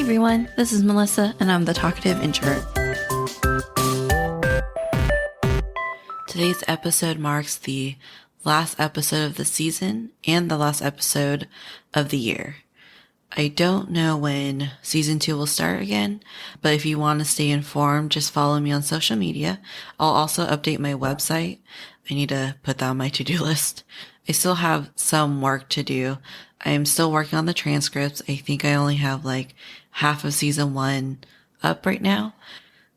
Hey everyone, this is Melissa and I'm the Talkative Introvert. Today's episode marks the last episode of the season and the last episode of the year. I don't know when season 2 will start again, but if you want to stay informed, just follow me on social media. I'll also update my website. I need to put that on my to-do list. I still have some work to do. I am still working on the transcripts. I think I only have like half of season 1 up right now.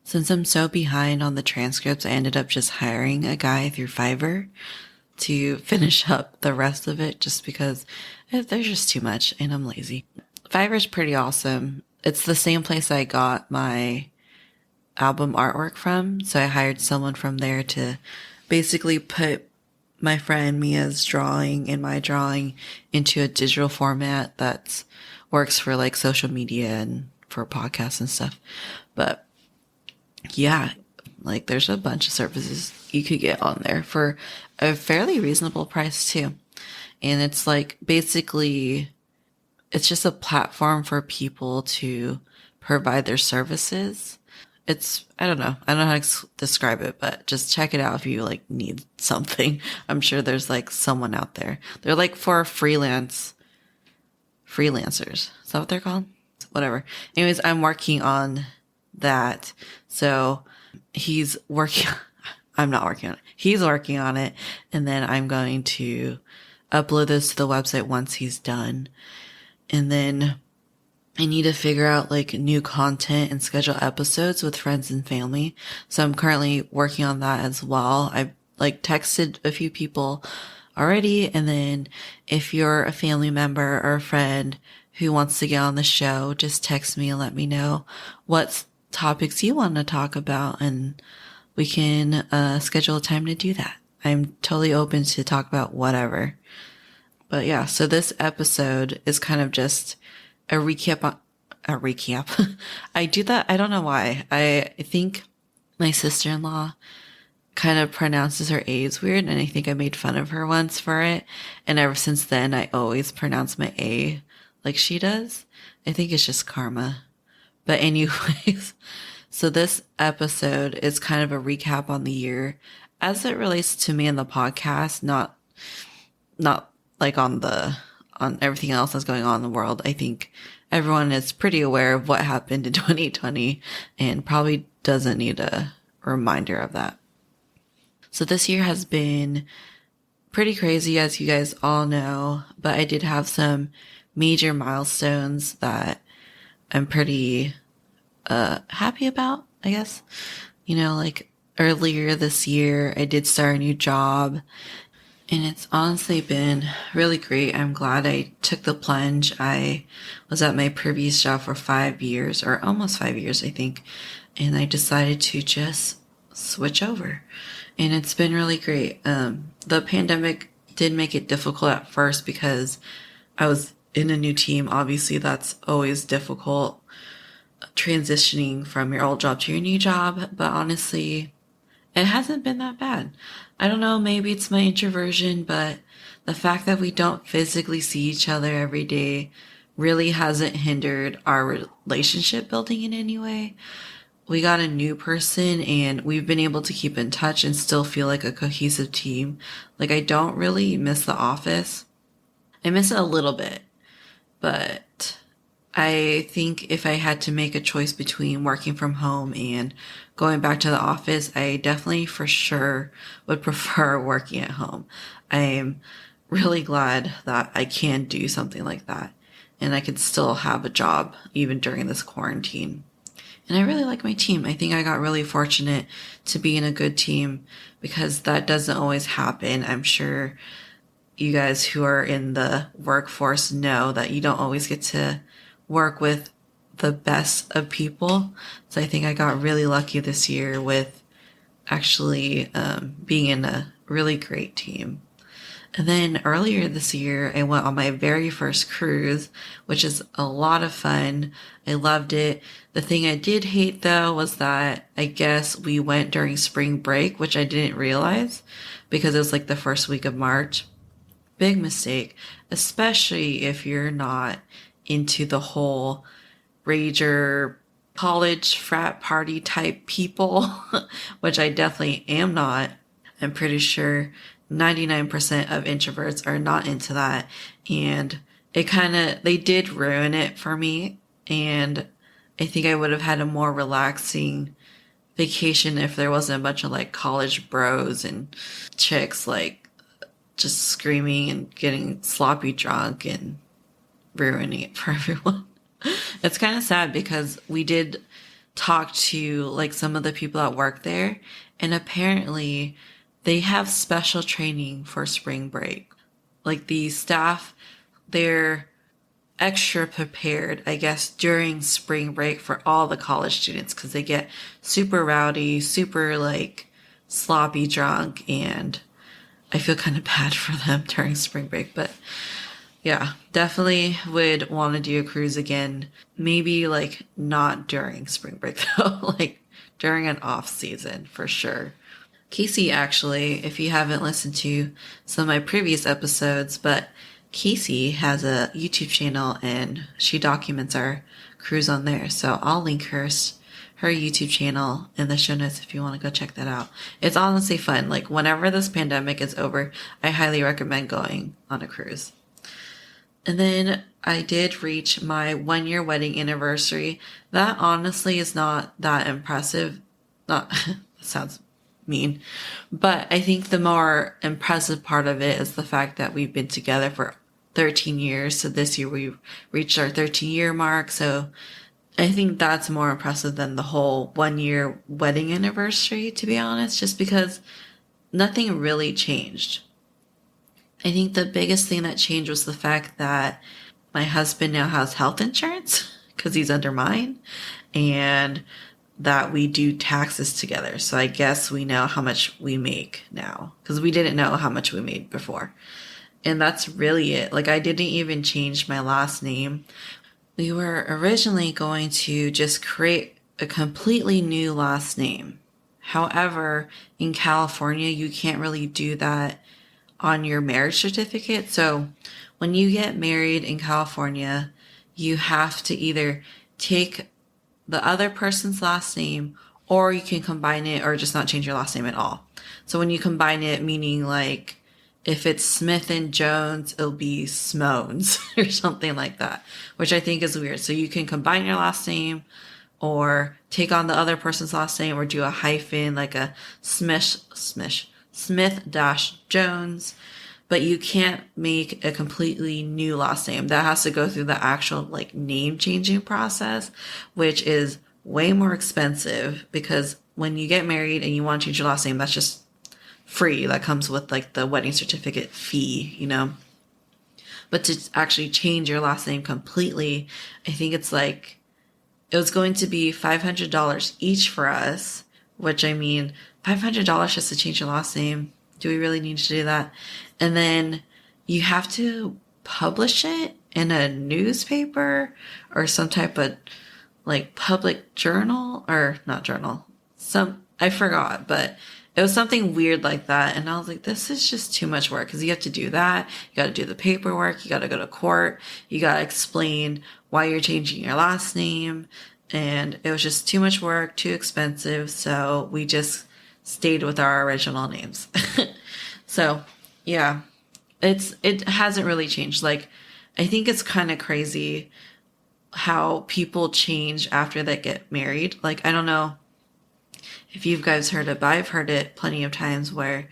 Since I'm so behind on the transcripts, I ended up just hiring a guy through Fiverr to finish up the rest of it just because there's just too much and I'm lazy. Fiverr's pretty awesome. It's the same place I got my album artwork from. So I hired someone from there to basically put my friend Mia's drawing and my drawing into a digital format that works for like social media and for podcasts and stuff. But yeah, like there's a bunch of services you could get on there for a fairly reasonable price too. And it's like basically it's just a platform for people to provide their services. I don't know how to describe it, but just check it out if you like need something. I'm sure there's like someone out there. They're like for freelancers. Is that what they're called? Whatever. Anyways, I'm working on that. So I'm not working on it. He's working on it. And then I'm going to upload this to the website once he's done. And then I need to figure out like new content and schedule episodes with friends and family. So I'm currently working on that as well. I like texted a few people already. And then if you're a family member or a friend who wants to get on the show, just text me and let me know what topics you want to talk about. And we can schedule a time to do that. I'm totally open to talk about whatever. But yeah, so this episode is kind of just a recap. I do that. I don't know why. I think my sister-in-law kind of pronounces her A's weird. And I think I made fun of her once for it. And ever since then, I always pronounce my A like she does. I think it's just karma. But anyways, so this episode is kind of a recap on the year as it relates to me and the podcast, not like on everything else that's going on in the world. I think everyone is pretty aware of what happened in 2020 and probably doesn't need a reminder of that. So this year has been pretty crazy, as you guys all know, but I did have some major milestones that I'm pretty happy about, I guess. You know, like earlier this year, I did start a new job. And it's honestly been really great. I'm glad I took the plunge. I was at my previous job for 5 years, or almost 5 years, I think. And I decided to just switch over. And it's been really great. The pandemic did make it difficult at first because I was in a new team. Obviously, that's always difficult, transitioning from your old job to your new job. But honestly, it hasn't been that bad. I don't know, maybe it's my introversion, but the fact that we don't physically see each other every day really hasn't hindered our relationship building in any way. We got a new person and we've been able to keep in touch and still feel like a cohesive team. Like I don't really miss the office. I miss it a little bit, but I think if I had to make a choice between working from home and going back to the office, I definitely for sure would prefer working at home. I am really glad that I can do something like that and I can still have a job even during this quarantine. And I really like my team. I think I got really fortunate to be in a good team because that doesn't always happen. I'm sure you guys who are in the workforce know that you don't always get to work with the best of people. So I think I got really lucky this year with actually being in a really great team. And then earlier this year, I went on my very first cruise, which is a lot of fun. I loved it. The thing I did hate though was that I guess we went during spring break, which I didn't realize because it was like the first week of March. Big mistake, especially if you're not into the whole rager, college frat party type people, which I definitely am not. I'm pretty sure 99% of introverts are not into that. And they did ruin it for me. And I think I would have had a more relaxing vacation if there wasn't a bunch of like college bros and chicks like just screaming and getting sloppy drunk and ruining it for everyone. It's kind of sad because we did talk to like some of the people that work there, and apparently they have special training for spring break. Like the staff, they're extra prepared, I guess, during spring break for all the college students because they get super rowdy, super like sloppy drunk, and I feel kind of bad for them during spring break. But yeah, definitely would want to do a cruise again. Maybe like not during spring break though, like during an off season for sure. Casey, actually, if you haven't listened to some of my previous episodes, but Casey has a YouTube channel and she documents our cruise on there. So I'll link her YouTube channel in the show notes if you want to go check that out. It's honestly fun. Like whenever this pandemic is over, I highly recommend going on a cruise. And then I did reach my 1-year wedding anniversary. That honestly is not that impressive. Not, that sounds mean, but I think the more impressive part of it is the fact that we've been together for 13 years. So this year we reached our 13-year mark. So I think that's more impressive than the whole 1-year wedding anniversary, to be honest, just because nothing really changed. I think the biggest thing that changed was the fact that my husband now has health insurance because he's under mine, and that we do taxes together. So I guess we know how much we make now because we didn't know how much we made before. And that's really it. Like I didn't even change my last name. We were originally going to just create a completely new last name. However, in California, you can't really do that on your marriage certificate. So when you get married in California, you have to either take the other person's last name, or you can combine it or just not change your last name at all. So when you combine it, meaning like if it's Smith and Jones, it'll be Smones or something like that, which I think is weird. So you can combine your last name or take on the other person's last name or do a hyphen like a Smith Jones, but you can't make a completely new last name. That has to go through the actual like name changing process, which is way more expensive because when you get married and you want to change your last name, that's just free. That comes with like the wedding certificate fee, you know. But to actually change your last name completely, I think it's like, it was going to be $500 each for us, which I mean, $500 just to change your last name. Do we really need to do that? And then you have to publish it in a newspaper or some type of like public journal, or not journal. I forgot, but it was something weird like that. And I was like, this is just too much work because you have to do that. You got to do the paperwork. You got to go to court. You got to explain why you're changing your last name. And it was just too much work, too expensive. So we just stayed with our original names. So yeah, it hasn't really changed. Like, I think it's kind of crazy how people change after they get married. Like, I don't know if you guys heard it, but I've heard it plenty of times where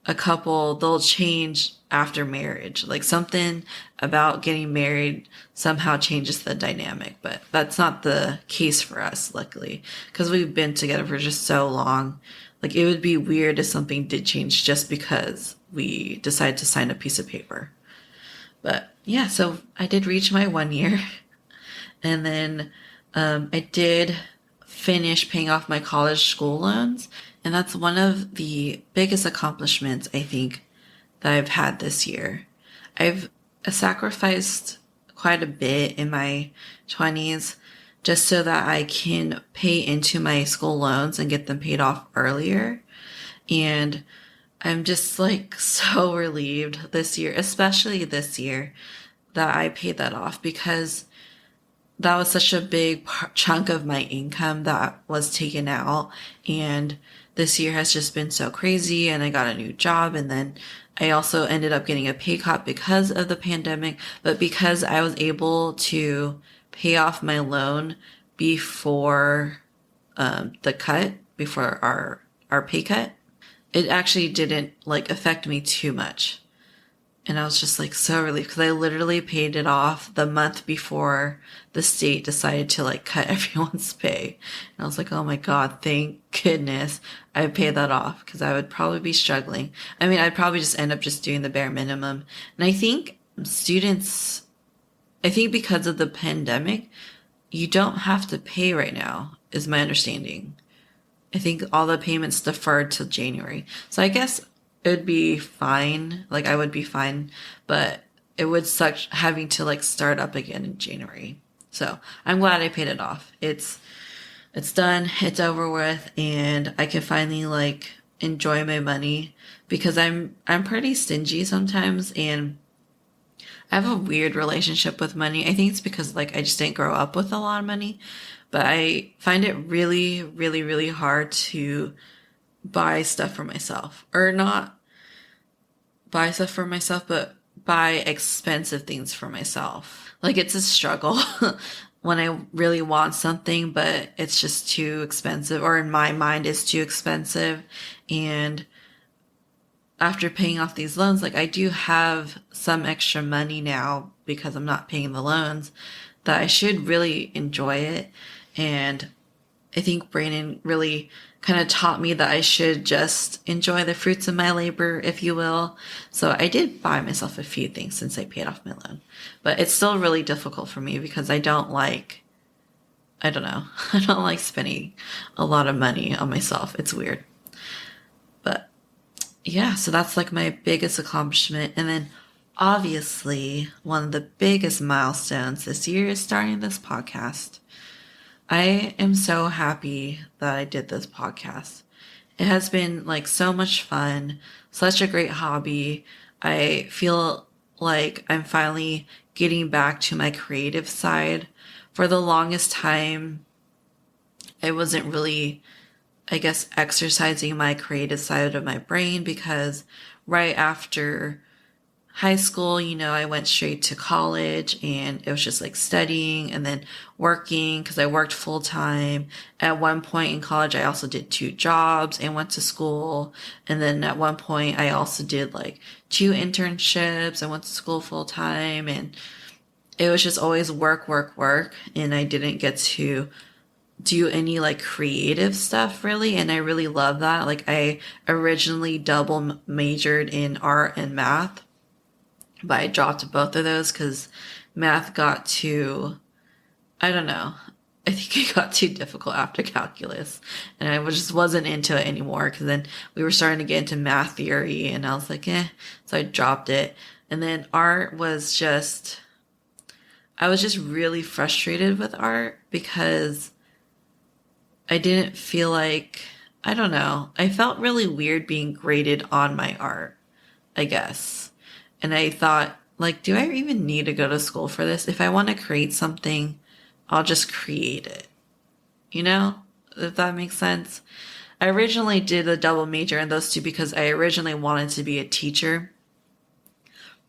a couple, they'll change after marriage. Like something about getting married somehow changes the dynamic, but that's not the case for us, luckily, because we've been together for just so long. Like it would be weird if something did change just because we decided to sign a piece of paper. But yeah, so I did reach my 1 year and then I did finish paying off my college school loans. And that's one of the biggest accomplishments, I think, that I've had this year. I've sacrificed quite a bit in my 20s just so that I can pay into my school loans and get them paid off earlier. And I'm just like so relieved this year, especially this year, that I paid that off, because that was such a big chunk of my income that was taken out. And this year has just been so crazy, and I got a new job, and then I also ended up getting a pay cut because of the pandemic. But because I was able to pay off my loan before the cut, before our pay cut, it actually didn't like affect me too much. And I was just like so relieved because I literally paid it off the month before the state decided to like cut everyone's pay. And I was like, oh my God, thank goodness I paid that off, because I would probably be struggling. I mean, I'd probably just end up just doing the bare minimum. And I think because of the pandemic, you don't have to pay right now, is my understanding. I think all the payments deferred till January. So I guess it would be fine. Like I would be fine, but it would suck having to like start up again in January. So I'm glad I paid it off. It's done. It's over with, and I can finally like enjoy my money, because I'm pretty stingy sometimes, and I have a weird relationship with money. I think it's because like I just didn't grow up with a lot of money, but I find it really, really, really hard to buy stuff for myself, or not buy stuff for myself, but buy expensive things for myself. Like it's a struggle when I really want something, but it's just too expensive, or in my mind it's too expensive. And after paying off these loans, like I do have some extra money now because I'm not paying the loans, that I should really enjoy it. And I think Brandon really kind of taught me that I should just enjoy the fruits of my labor, if you will. So I did buy myself a few things since I paid off my loan, but it's still really difficult for me because I don't like spending a lot of money on myself. It's weird. But yeah, so that's like my biggest accomplishment. And then obviously one of the biggest milestones this year is starting this podcast. I am so happy that I did this podcast. It has been like so much fun, such a great hobby. I feel like I'm finally getting back to my creative side. For the longest time, I wasn't really, I guess, exercising my creative side of my brain, because right after high school, I went straight to college, and it was just like studying and then working, because I worked full time. At one point in college, I also did 2 jobs and went to school. And then at one point, I also did like 2 internships and went to school full time. And it was just always work, work, work. And I didn't get to do any like creative stuff really. And I really love that. Like I originally double majored in art and math, but I dropped both of those because math got too, I don't know. I think it got too difficult after calculus, and I just wasn't into it anymore, because then we were starting to get into math theory, and I was like, so I dropped it. And then art was just, I was just really frustrated with art because I didn't feel like, I don't know, I felt really weird being graded on my art, I guess. And I thought, like, do I even need to go to school for this? If I want to create something, I'll just create it. If that makes sense. I originally did a double major in those 2 because I originally wanted to be a teacher.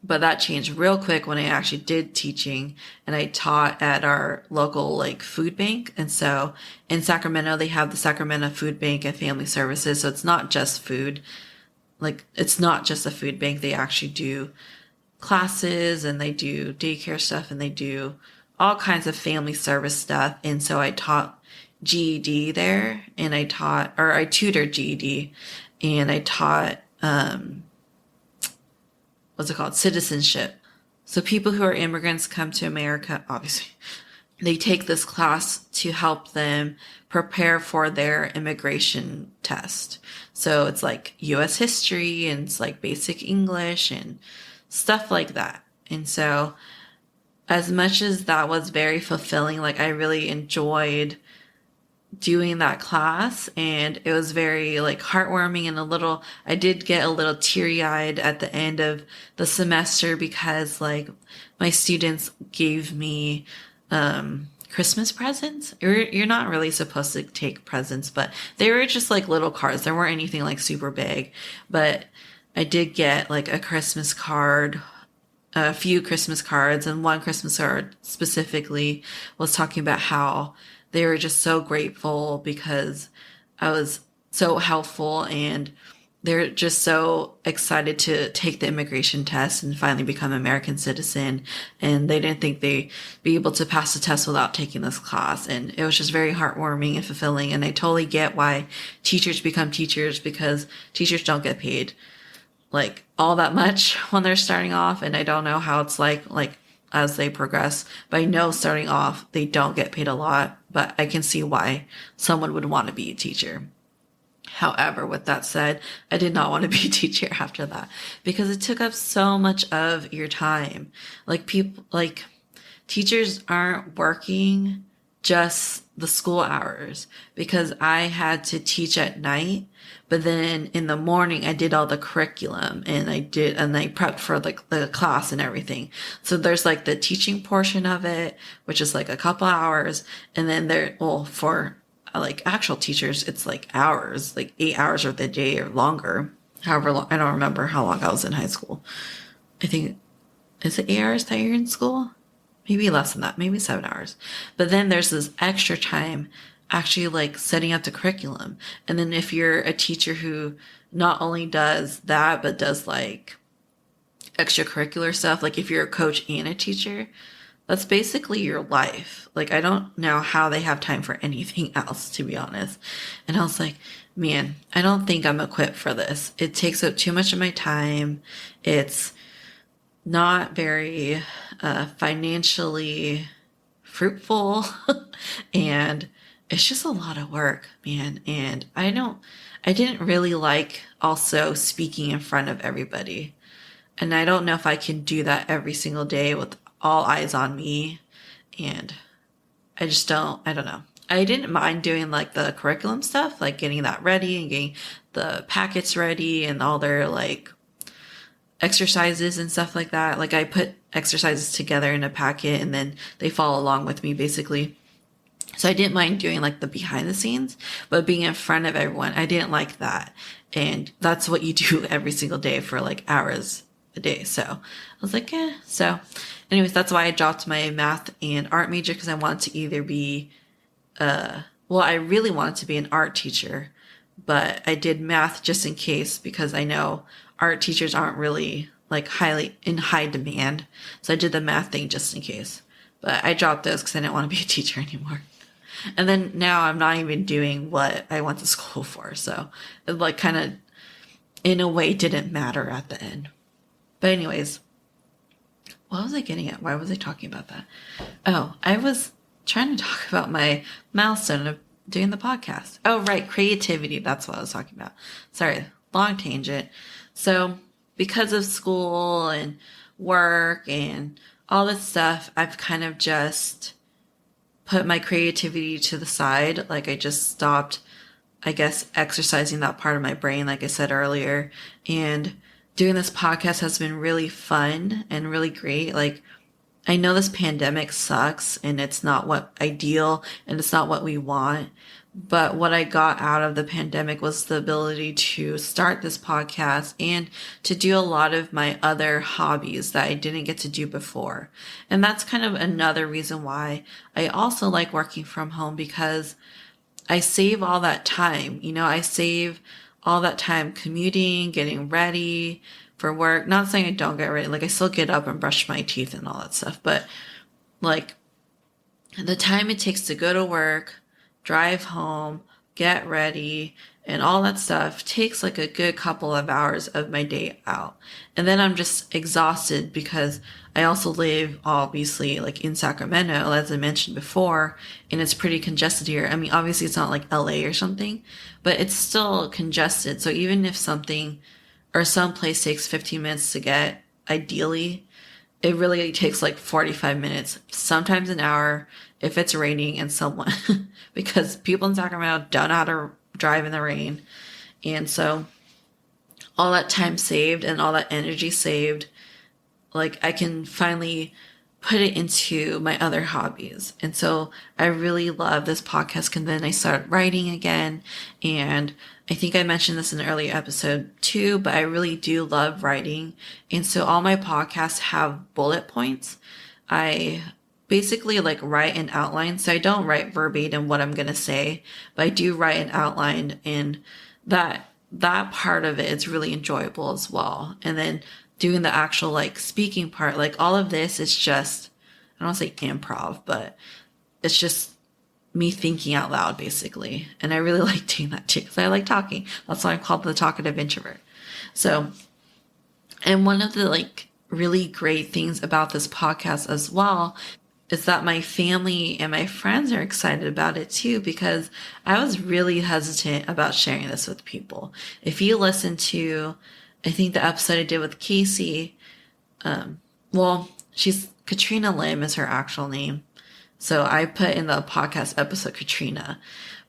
But that changed real quick when I actually did teaching, and I taught at our local like food bank. And so in Sacramento, they have the Sacramento Food Bank and Family Services. So it's not just food. Like it's not just a food bank. They actually do classes, and they do daycare stuff, and they do all kinds of family service stuff. And so I taught GED there, and I tutored GED, and I taught, what's it called? Citizenship. So people who are immigrants come to America, obviously, they take this class to help them prepare for their immigration test. So it's like U.S. history, and it's like basic English and stuff like that. And so as much as that was very fulfilling, like I really enjoyed doing that class, and it was very like heartwarming, and I did get a little teary-eyed at the end of the semester, because like my students gave me Christmas presents. You're not really supposed to take presents, but they were just like little cards. There weren't anything like super big, but I did get like a Christmas card, a few Christmas cards, and one Christmas card specifically was talking about how they were just so grateful because I was so helpful, and they're just so excited to take the immigration test and finally become an American citizen. And they didn't think they'd be able to pass the test without taking this class. And it was just very heartwarming and fulfilling. And I totally get why teachers become teachers, because teachers don't get paid like all that much when they're starting off. And I don't know how it's like as they progress, but I know starting off, they don't get paid a lot, but I can see why someone would want to be a teacher. However, with that said, I did not want to be a teacher after that because it took up so much of your time. Teachers aren't working just the school hours, because I had to teach at night, but then in the morning I did all the curriculum and I prepped for like the class and everything. So there's like the teaching portion of it, which is like a couple hours. And then for like actual teachers, it's like hours, like 8 hours of the day or longer. However long, I don't remember how long I was in high school. I think, is it 8 hours that you're in school? Maybe less than that, maybe 7 hours. But then there's this extra time actually like setting up the curriculum. And then if you're a teacher who not only does that, but does like extracurricular stuff, like if you're a coach and a teacher, that's basically your life. Like, I don't know how they have time for anything else, to be honest. And I was like, man, I don't think I'm equipped for this. It takes up too much of my time. It's not very financially fruitful. And it's just a lot of work, man. And I didn't really like also speaking in front of everybody. And I don't know if I can do that every single day with all eyes on me. And I don't know. I didn't mind doing like the curriculum stuff, like getting that ready and getting the packets ready and all their like exercises and stuff like that. Like I put exercises together in a packet and then they follow along with me basically. So I didn't mind doing like the behind the scenes, but being in front of everyone, I didn't like that. And that's what you do every single day for like hours a day. So I was like, So anyways, that's why I dropped my math and art major, because I wanted to either be, I really wanted to be an art teacher, but I did math just in case, because I know art teachers aren't really like highly in high demand. So I did the math thing just in case, but I dropped those because I didn't want to be a teacher anymore. And then now I'm not even doing what I went to school for. So it like kind of in a way didn't matter at the end. But anyways, what was I getting at? Why was I talking about that? Oh, I was trying to talk about my milestone of doing the podcast. Oh, right. Creativity. That's what I was talking about. Sorry. Long tangent. So because of school and work and all this stuff, I've kind of just put my creativity to the side. Like I just stopped, I guess, exercising that part of my brain, like I said earlier. And doing this podcast has been really fun and really great. Like, I know this pandemic sucks and it's not what ideal and it's not what we want. But what I got out of the pandemic was the ability to start this podcast and to do a lot of my other hobbies that I didn't get to do before. And that's kind of another reason why I also like working from home, because I save all that time. I save all that time commuting, getting ready for work. Not saying I don't get ready. Like I still get up and brush my teeth and all that stuff. But like the time it takes to go to work, drive home, get ready, and all that stuff takes like a good couple of hours of my day out. And then I'm just exhausted because I also live obviously like in Sacramento, as I mentioned before, and it's pretty congested here. I mean, obviously it's not like LA or something, but it's still congested. So even if something or some place takes 15 minutes to get, ideally, it really takes like 45 minutes, sometimes an hour if it's raining and someone, because people in Sacramento don't know how to drive in the rain. And so all that time saved and all that energy saved, like I can finally put it into my other hobbies. And so I really love this podcast. And then I started writing again. And I think I mentioned this in an earlier episode too, but I really do love writing. And so all my podcasts have bullet points. I basically like write an outline. So I don't write verbatim what I'm going to say, but I do write an outline, and that part of it is really enjoyable as well. And then doing the actual like speaking part, like all of this is just, I don't want to say improv, but it's just me thinking out loud basically. And I really like doing that too, because I like talking. That's why I'm called the Talkative Introvert. So, and one of the like really great things about this podcast as well is that my family and my friends are excited about it too, because I was really hesitant about sharing this with people. If you listen to, I think the episode I did with Casey, she's Katrina Lim is her actual name. So I put in the podcast episode Katrina,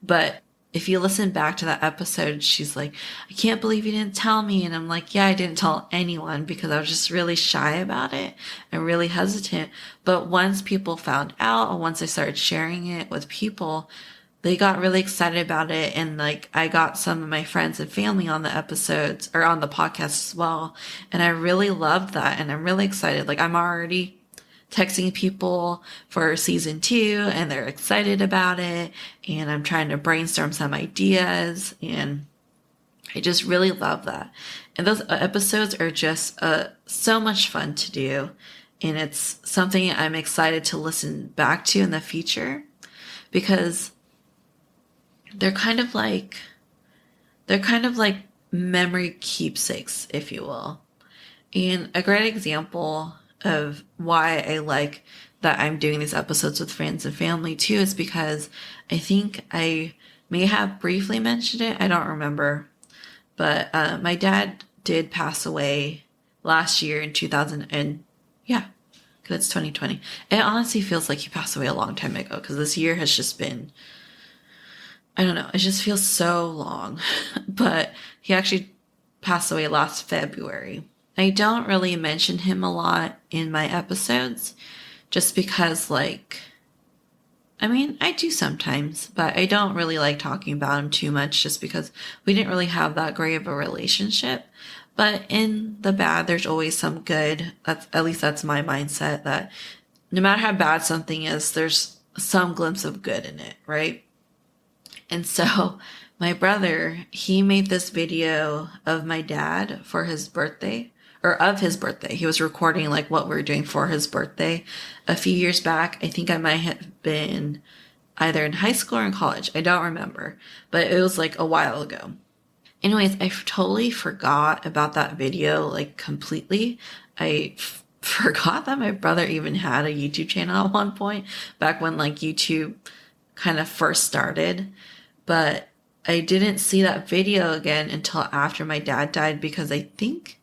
but if you listen back to that episode, she's like, I can't believe you didn't tell me. And I'm like, yeah, I didn't tell anyone because I was just really shy about it and really hesitant. But once people found out, and once I started sharing it with people, they got really excited about it. And like, I got some of my friends and family on the episodes or on the podcast as well. And I really loved that. And I'm really excited. Like, I'm already texting people for season 2 and they're excited about it. And I'm trying to brainstorm some ideas, and I just really love that. And those episodes are just so much fun to do. And it's something I'm excited to listen back to in the future, because they're kind of like memory keepsakes, if you will. And a great example of why I like that I'm doing these episodes with friends and family too is because I think I may have briefly mentioned it. I don't remember. But my dad did pass away last year in 2000, and yeah, because it's 2020. It honestly feels like he passed away a long time ago, because this year has just been, I don't know, it just feels so long. But he actually passed away last February. I don't really mention him a lot in my episodes, just because, like, I mean, I do sometimes, but I don't really like talking about him too much, just because we didn't really have that great of a relationship. But in the bad, there's always some good. At least that's my mindset, that no matter how bad something is, there's some glimpse of good in it, right? And so my brother, he made this video of my dad for his birthday. Or of his birthday. He was recording like what we were doing for his birthday a few years back. I think I might have been either in high school or in college. I don't remember, but it was like a while ago. Anyways, I totally forgot about that video, like completely. I forgot that my brother even had a YouTube channel at one point, back when like YouTube kind of first started. But I didn't see that video again until after my dad died, because I think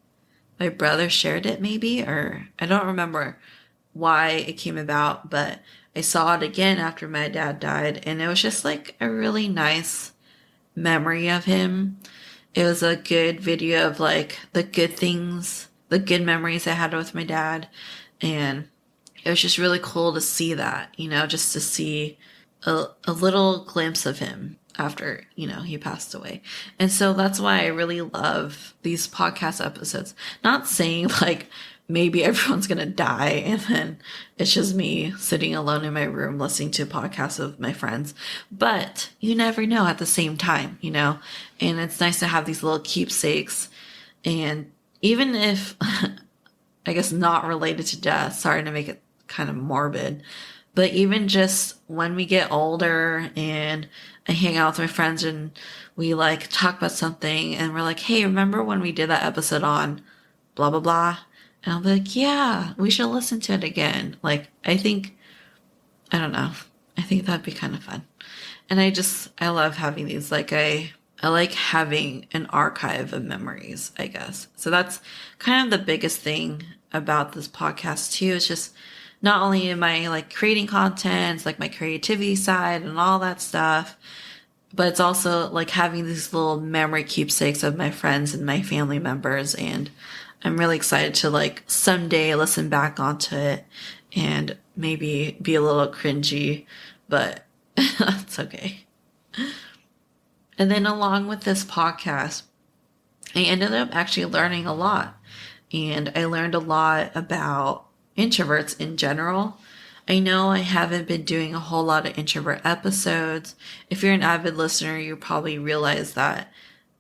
my brother shared it maybe, or I don't remember why it came about, but I saw it again after my dad died, and it was just like a really nice memory of him. It was a good video of like the good things, the good memories I had with my dad, and it was just really cool to see that, you know, just to see a little glimpse of him after, you know, he passed away. And so that's why I really love these podcast episodes. Not saying like maybe everyone's going to die and then it's just me sitting alone in my room listening to podcasts of my friends, but you never know at the same time, you know, and it's nice to have these little keepsakes. And even if, I guess not related to death, sorry to make it kind of morbid, but even just when we get older and I hang out with my friends and we like talk about something and we're like, hey, remember when we did that episode on blah, blah, blah? And I'll be like, yeah, we should listen to it again. Like, I think that'd be kind of fun. And I love having these, like, I like having an archive of memories, I guess. So that's kind of the biggest thing about this podcast too. It's just, not only am I like creating content, it's like my creativity side and all that stuff, but it's also like having these little memory keepsakes of my friends and my family members. And I'm really excited to like someday listen back onto it and maybe be a little cringy, but that's okay. And then along with this podcast, I ended up actually learning a lot. And I learned a lot about introverts in general. I know I haven't been doing a whole lot of introvert episodes. If you're an avid listener, you probably realize that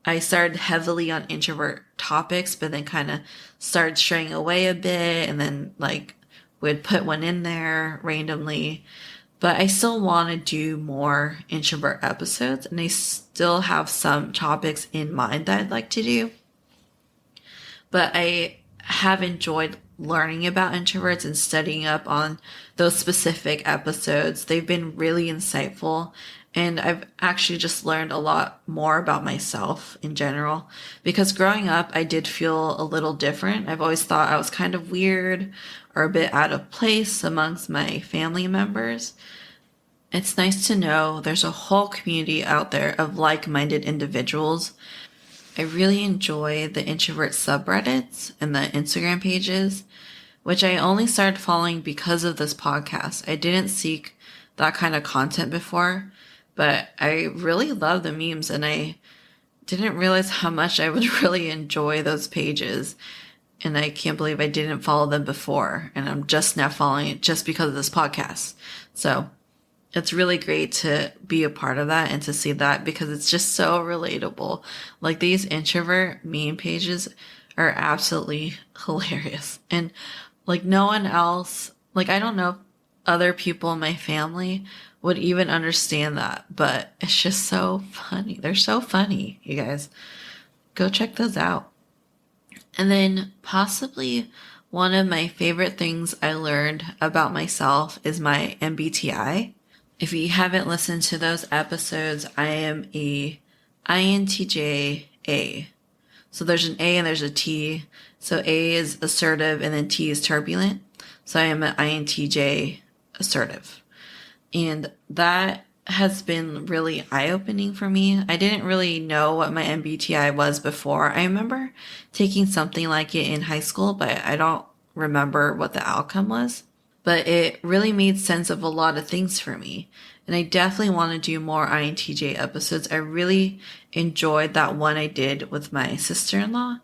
I started heavily on introvert topics, but then kind of started straying away a bit and then like would put one in there randomly. But I still want to do more introvert episodes, and I still have some topics in mind that I'd like to do. But I have enjoyed learning about introverts and studying up on those specific episodes. They've been really insightful, and I've actually just learned a lot more about myself in general, because growing up, I did feel a little different. I've always thought I was kind of weird or a bit out of place amongst my family members. It's nice to know there's a whole community out there of like-minded individuals. I really enjoy the introvert subreddits and the Instagram pages, which I only started following because of this podcast. I didn't seek that kind of content before, but I really love the memes, and I didn't realize how much I would really enjoy those pages. And I can't believe I didn't follow them before, and I'm just now following it just because of this podcast. So it's really great to be a part of that and to see that, because it's just so relatable. Like, these introvert meme pages are absolutely hilarious. And like, no one else, like, I don't know if other people in my family would even understand that, but it's just so funny. They're so funny, you guys. Go check those out. And then possibly one of my favorite things I learned about myself is my MBTI. If you haven't listened to those episodes, I am a INTJ. So there's an A and there's a T. So A is assertive and then T is turbulent. So I am an INTJ assertive. And that has been really eye-opening for me. I didn't really know what my MBTI was before. I remember taking something like it in high school, but I don't remember what the outcome was. But it really made sense of a lot of things for me. And I definitely want to do more INTJ episodes. I really enjoyed that one I did with my sister-in-law,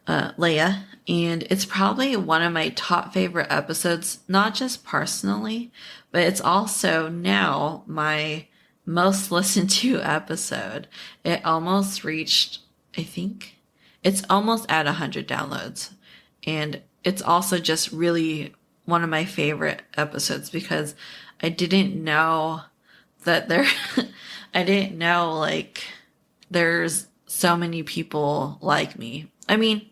Leia. And it's probably one of my top favorite episodes, not just personally, but it's also now my most listened to episode. It almost reached, I think, it's almost at 100 downloads. And it's also just really one of my favorite episodes, because I didn't know that I didn't know like there's so many people like me. I mean,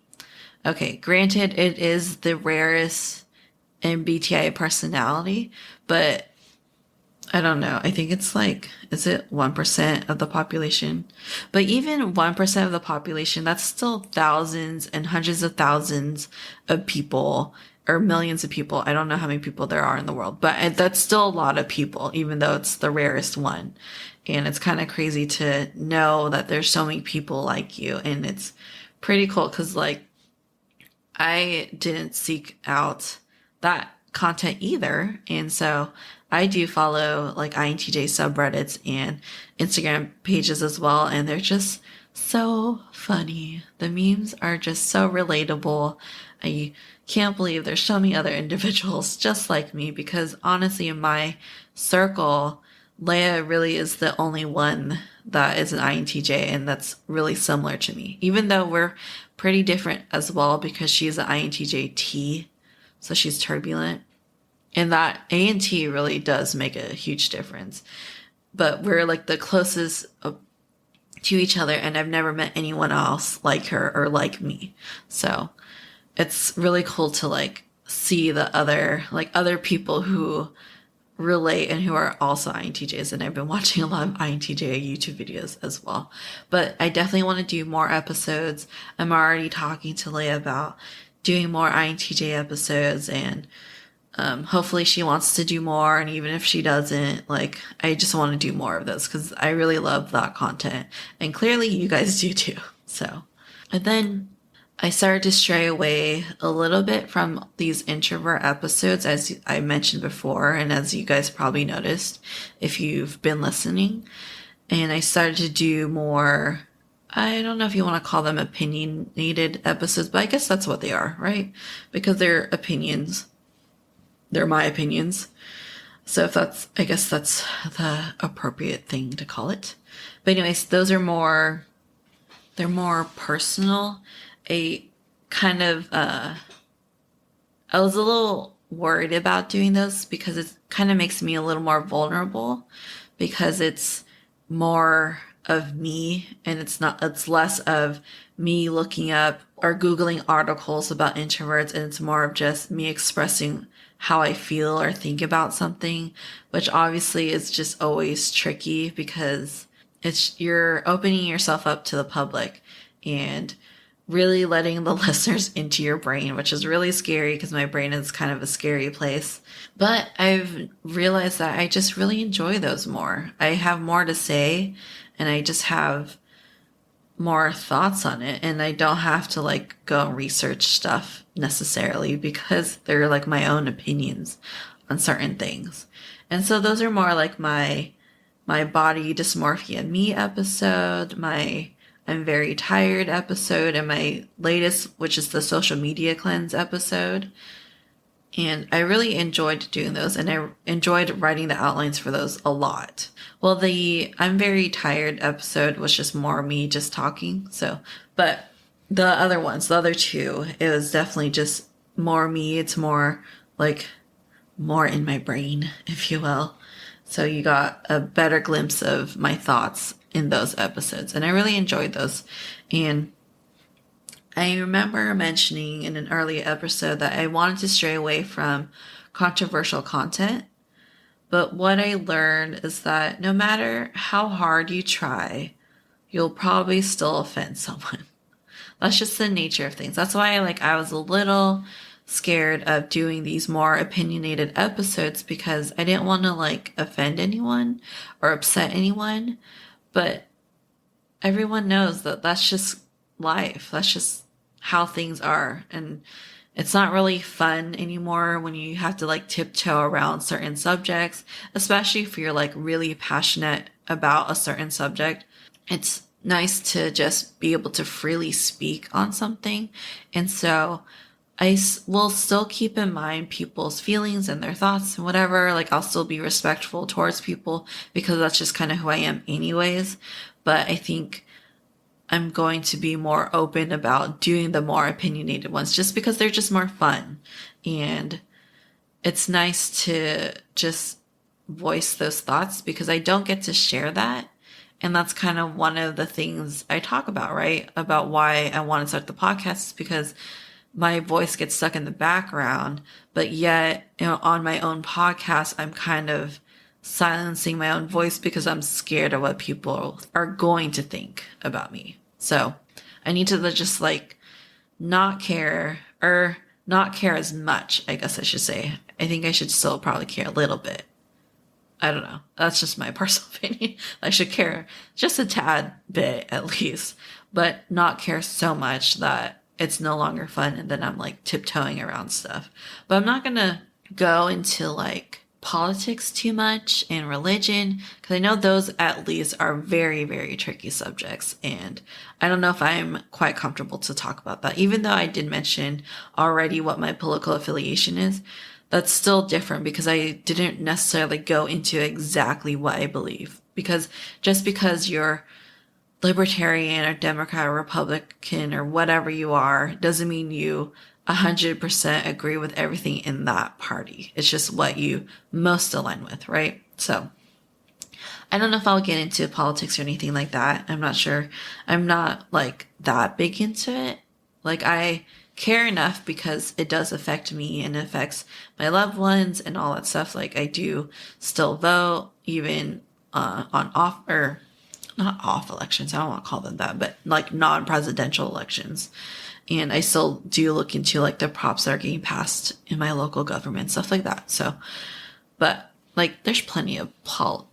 okay, granted, it is the rarest MBTI personality, but I don't know. I think it's like, is it 1% of the population? But even 1% of the population, that's still thousands and hundreds of thousands of people, or millions of people. I don't know how many people there are in the world, but that's still a lot of people, even though it's the rarest one. And it's kind of crazy to know that there's so many people like you. And it's pretty cool, because like, I didn't seek out that content either. And so I do follow like INTJ subreddits and Instagram pages as well. And they're just so funny. The memes are just so relatable. I can't believe there's so many other individuals just like me, because honestly, in my circle, Leia really is the only one that is an INTJ, and that's really similar to me, even though we're pretty different as well, because she's an INTJ-T, so she's turbulent. And that A and T really does make a huge difference. But we're like the closest to each other, and I've never met anyone else like her or like me. So it's really cool to like see the other people who relate and who are also INTJs. And I've been watching a lot of INTJ YouTube videos as well. But I definitely want to do more episodes. I'm already talking to Leia about doing more INTJ episodes, and hopefully she wants to do more. And even if she doesn't, like, I just want to do more of this, because I really love that content. And clearly you guys do too. So, and then I started to stray away a little bit from these introvert episodes, as I mentioned before, and as you guys probably noticed if you've been listening. And I started to do more, I don't know if you want to call them opinionated episodes, but I guess that's what they are, right? Because they're opinions. They're my opinions. So if that's, I guess that's the appropriate thing to call it. But anyways, those are more, they're more personal. I was a little worried about doing those because it kind of makes me a little more vulnerable, because it's more of me and it's less of me looking up or Googling articles about introverts, and it's more of just me expressing how I feel or think about something, which obviously is just always tricky because you're opening yourself up to the public and really letting the listeners into your brain, which is really scary because my brain is kind of a scary place. But I've realized that I just really enjoy those more. I have more to say and I just have more thoughts on it, and I don't have to like go and research stuff necessarily because they're like my own opinions on certain things. And so those are more like my body dysmorphia me episode, my I'm very tired episode, and my latest, which is the social media cleanse episode. And I really enjoyed doing those, and I enjoyed writing the outlines for those a lot. Well, the I'm very tired episode was just more me just talking. So, but the other ones, the other two, it was definitely just more me. It's more like more in my brain, if you will. So you got a better glimpse of my thoughts in those episodes, and I really enjoyed those. And I remember mentioning in an earlier episode that I wanted to stray away from controversial content. But what I learned is that no matter how hard you try, you'll probably still offend someone. That's just the nature of things. That's why I was a little scared of doing these more opinionated episodes, because I didn't want to offend anyone or upset anyone. But everyone knows that that's just life. That's just how things are. And it's not really fun anymore when you have to tiptoe around certain subjects, especially if you're really passionate about a certain subject. It's nice to just be able to freely speak on something. And so I will still keep in mind people's feelings and their thoughts and whatever. I'll still be respectful towards people because that's just kind of who I am anyways. But I think I'm going to be more open about doing the more opinionated ones just because they're just more fun. And it's nice to just voice those thoughts because I don't get to share that. And that's kind of one of the things I talk about, right? About why I want to start the podcast is because my voice gets stuck in the background, but yet, on my own podcast, I'm kind of silencing my own voice because I'm scared of what people are going to think about me. So I need to just not care, or not care as much, I guess I should say. I think I should still probably care a little bit. I don't know. That's just my personal opinion. I should care just a tad bit at least, but not care so much that it's no longer fun and then I'm tiptoeing around stuff. But I'm not going to go into politics too much and religion, because I know those at least are very, very tricky subjects. And I don't know if I'm quite comfortable to talk about that. Even though I did mention already what my political affiliation is, that's still different because I didn't necessarily go into exactly what I believe. Because just because you're libertarian or Democrat or Republican or whatever you are doesn't mean you 100% agree with everything in that party. It's just what you most align with, right? So I don't know if I'll get into politics or anything like that. I'm not sure. I'm not that big into it. I care enough because it does affect me and affects my loved ones and all that stuff. I do still vote even on off, or not off elections. I don't want to call them that, but non-presidential elections. And I still do look into the props that are getting passed in my local government, stuff like that. So, but there's plenty of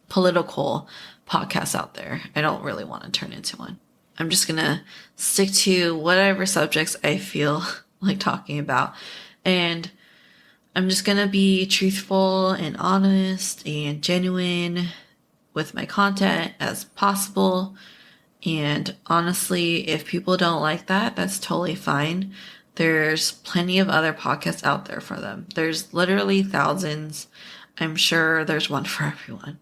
political podcasts out there. I don't really want to turn into one. I'm just going to stick to whatever subjects I feel like talking about. And I'm just going to be truthful and honest and genuine with my content as possible. And honestly, if people don't like that, that's totally fine. There's plenty of other podcasts out there for them. There's literally thousands. I'm sure there's one for everyone.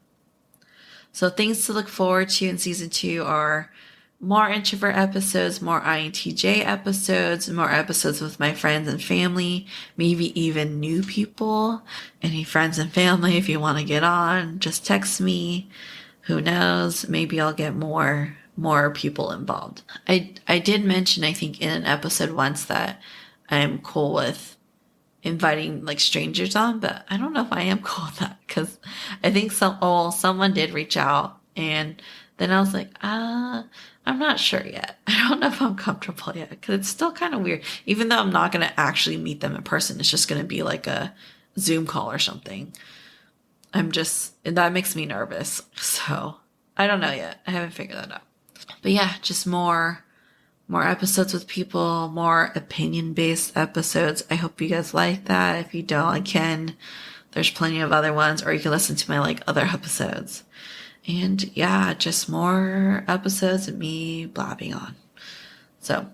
So things to look forward to in season 2 are more introvert episodes, more INTJ episodes, more episodes with my friends and family, maybe even new people. Any friends and family, if you want to get on, just text me. Who knows? Maybe I'll get more people involved. I did mention, I think in an episode once, that I'm cool with inviting like strangers on, but I don't know if I am cool with that, because I think someone did reach out, and then I was like, I'm not sure yet. I don't know if I'm comfortable yet, because it's still kind of weird. Even though I'm not going to actually meet them in person, it's just going to be like a Zoom call or something. That makes me nervous. So I don't know yet. I haven't figured that out. But yeah, just more episodes with people, more opinion-based episodes. I hope you guys like that. If you don't, again, there's plenty of other ones, or you can listen to my other episodes. And yeah, just more episodes of me blabbing on. So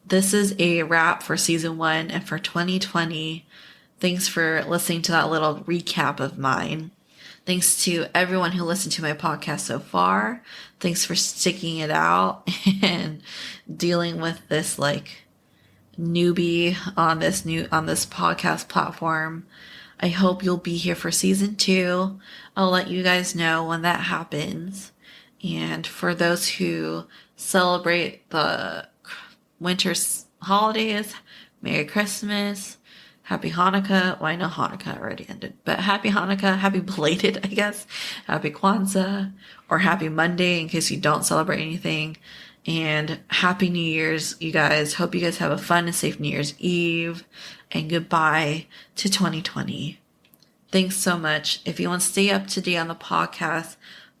this is a wrap for season 1 and for 2020. Thanks for listening to that little recap of mine. Thanks to everyone who listened to my podcast so far. Thanks for sticking it out and dealing with this newbie on this podcast platform. I hope you'll be here for season 2. I'll let you guys know when that happens. And for those who celebrate the winter holidays, Merry Christmas. Happy Hanukkah. Well, I know Hanukkah already ended, but happy Hanukkah, happy belated, I guess. Happy Kwanzaa, or happy Monday in case you don't celebrate anything. And happy New Year's, you guys. Hope you guys have a fun and safe New Year's Eve. And goodbye to 2020. Thanks so much. If you want to stay up to date on the podcast,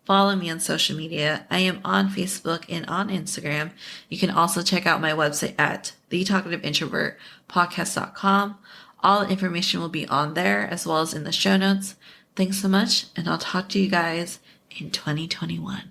follow me on social media. I am on Facebook and on Instagram. You can also check out my website at thetalkativeintrovertpodcast.com. All the information will be on there as well as in the show notes. Thanks so much, and I'll talk to you guys in 2021.